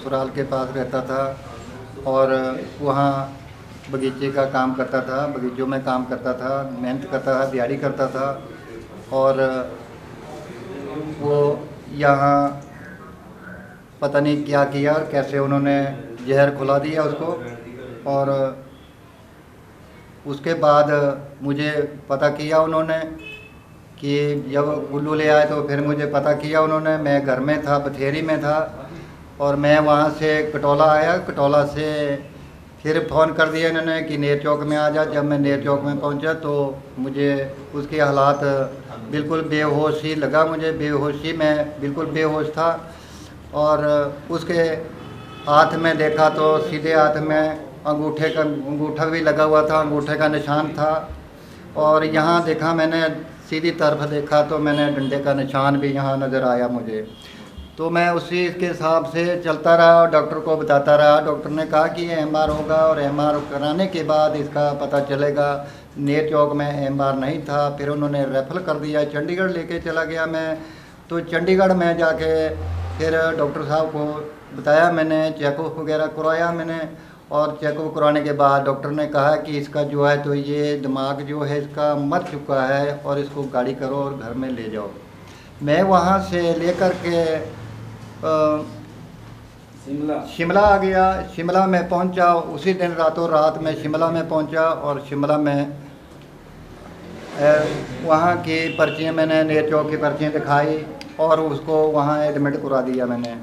ससुराल के पास रहता था और वहाँ बगीचे का काम करता था, बगीचों में काम करता था, मेहनत करता था, दिहाड़ी करता था। और वो यहाँ पता नहीं क्या किया और कैसे उन्होंने जहर खुला दिया उसको। और उसके बाद मुझे पता किया उन्होंने कि जब उल्लू ले आए तो फिर मुझे पता किया उन्होंने। मैं घर में था, बथेरी में था, और मैं वहाँ से कटौला आया। कटौला से फिर फ़ोन कर दिया इन्होंने कि नेर चौक में आ जा। जब मैं नेर चौक में पहुँचा तो मुझे उसके हालात बिल्कुल बेहोशी लगा, मुझे बेहोशी, मैं बिल्कुल बेहोश था। और उसके हाथ में देखा तो सीधे हाथ में अंगूठा भी लगा हुआ था, अंगूठे का निशान था। और यहाँ देखा मैंने, सीधी तरफ देखा तो मैंने डंडे का निशान भी यहाँ नज़र आया मुझे। तो मैं उसी के हिसाब से चलता रहा और डॉक्टर को बताता रहा। डॉक्टर ने कहा कि ये एमआर होगा और एमआर कराने के बाद इसका पता चलेगा। नेर चौक में एमआर नहीं था, फिर उन्होंने रेफर कर दिया, चंडीगढ़ लेके चला गया मैं। तो चंडीगढ़ में जाके फिर डॉक्टर साहब को बताया मैंने, चेकअप वगैरह करवाया मैंने। और चेकअप करवाने के बाद डॉक्टर ने कहा कि इसका जो है तो ये दिमाग जो है इसका मर चुका है और इसको गाड़ी करो और घर में ले जाओ। मैं वहाँ से लेकर के शिमला आ गया। शिमला में पहुँचा, उसी दिन रातों रात मैं शिमला में पहुँचा। और शिमला में वहाँ की पर्चियाँ, मैंने नेर चौक की पर्चियाँ दिखाई और उसको वहाँ एडमिट करा दिया मैंने।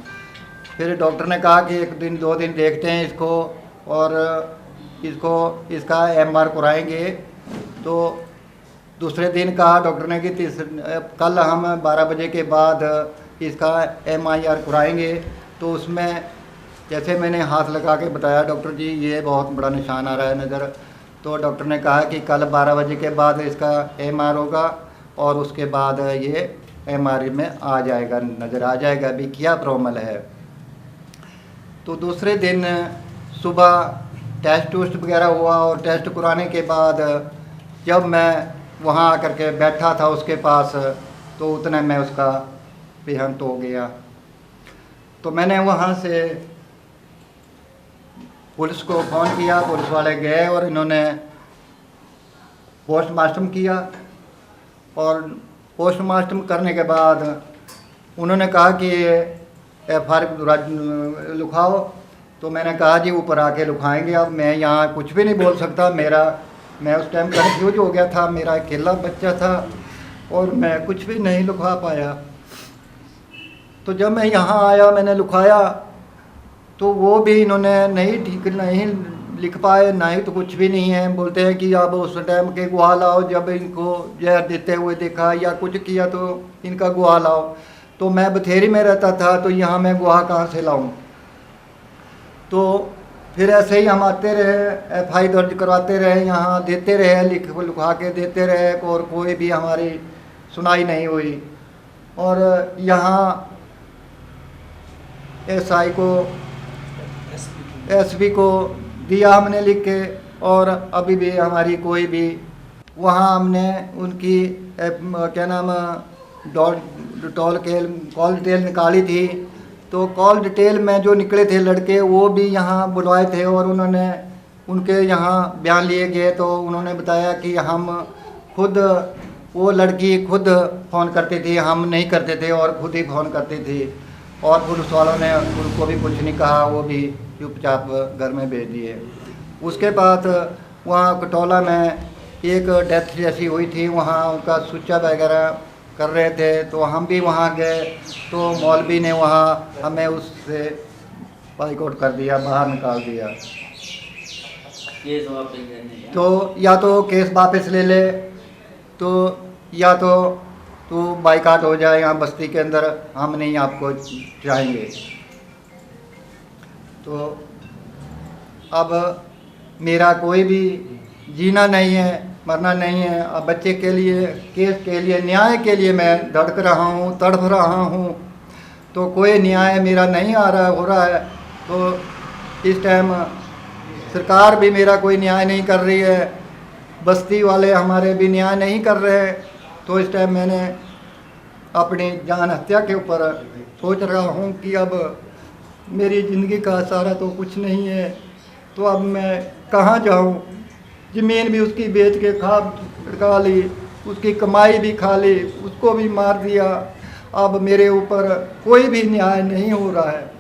फिर डॉक्टर ने कहा कि 1 दिन 2 दिन देखते हैं इसको और इसका एमआर कराएंगे। तो दूसरे दिन कहा डॉक्टर ने कि कल हम 12 बजे के बाद इसका एमआईआर कराएंगे। तो उसमें जैसे मैंने हाथ लगा के बताया, डॉक्टर जी ये बहुत बड़ा निशान आ रहा है नज़र। तो डॉक्टर ने कहा कि कल 12 बजे के बाद इसका एमआर होगा और उसके बाद ये एमआर में आ जाएगा, नज़र आ जाएगा अभी क्या प्रॉब्लम है। तो दूसरे दिन सुबह टेस्ट वगैरह हुआ और टेस्ट कराने के बाद जब मैं वहाँ आकर के बैठा था उसके पास तो उतने में उसका देहांत हो गया। तो मैंने वहाँ से पुलिस को फ़ोन किया, पुलिस वाले गए और इन्होंने पोस्टमार्टम किया। और पोस्टमार्टम करने के बाद उन्होंने कहा कि एफआईआर लिखाओ। तो मैंने कहा जी ऊपर आके लिखाएंगे। अब मैं यहाँ कुछ भी नहीं बोल सकता, मैं उस टाइम कन्फ्यूज हो गया था, मेरा अकेला बच्चा था और मैं कुछ भी नहीं लिखवा पाया। तो जब मैं यहाँ आया मैंने लिखाया तो वो भी इन्होंने नहीं लिख पाए, नहीं तो कुछ भी नहीं है। बोलते हैं कि अब उस टाइम के गुहा लाओ, जब इनको जहर देते हुए देखा या कुछ किया तो इनका गुहा लाओ। तो मैं बथेरी में रहता था तो यहाँ मैं गुहा कहाँ से लाऊं। तो फिर ऐसे ही हम आते रहे, एफआई दर्ज करवाते रहे, यहाँ देते रहे, लिखवा के देते रहे और कोई भी हमारी सुनाई नहीं हुई। और यहाँ एसआई को, एसपी को दिया हमने लिख के, और अभी भी हमारी कोई भी, वहाँ हमने उनकी क्या नाम कॉल डिटेल निकाली थी। तो कॉल डिटेल में जो निकले थे लड़के वो भी यहाँ बुलवाए थे और उन्होंने उनके यहाँ बयान लिए गए। तो उन्होंने बताया कि हम खुद, वो लड़की खुद फ़ोन करती थी, हम नहीं करते थे और खुद ही फ़ोन करती थी। और पुलिस वालों ने उनको भी कुछ नहीं कहा, वो भी चुपचाप घर में भेज दिए। उसके बाद वहाँ कटौला में एक डेथ जैसी हुई थी, वहाँ उनका सुच्चा वगैरह कर रहे थे। तो हम भी वहाँ गए तो मौलवी ने वहाँ हमें उससे बाइकआउट कर दिया, बाहर निकाल दिया। तो या तो केस वापस ले ले, तो या तो तो बाइकाट हो जाए यहाँ बस्ती के अंदर, हम नहीं आपको चाहेंगे। तो अब मेरा कोई भी जीना नहीं है, मरना नहीं है। अब बच्चे के लिए, केस के लिए, न्याय के लिए मैं धड़क रहा हूँ, तड़प रहा हूँ। तो कोई न्याय मेरा नहीं हो रहा है। तो इस टाइम सरकार भी मेरा कोई न्याय नहीं कर रही है, बस्ती वाले हमारे भी न्याय नहीं कर रहे हैं। तो इस टाइम मैंने अपनी जान हत्या के ऊपर सोच रहा हूँ कि अब मेरी ज़िंदगी का सहारा तो कुछ नहीं है, तो अब मैं कहाँ जाऊँ। ज़मीन भी उसकी बेच के खा ली, उसकी कमाई भी खा ली, उसको भी मार दिया। अब मेरे ऊपर कोई भी न्याय नहीं हो रहा है।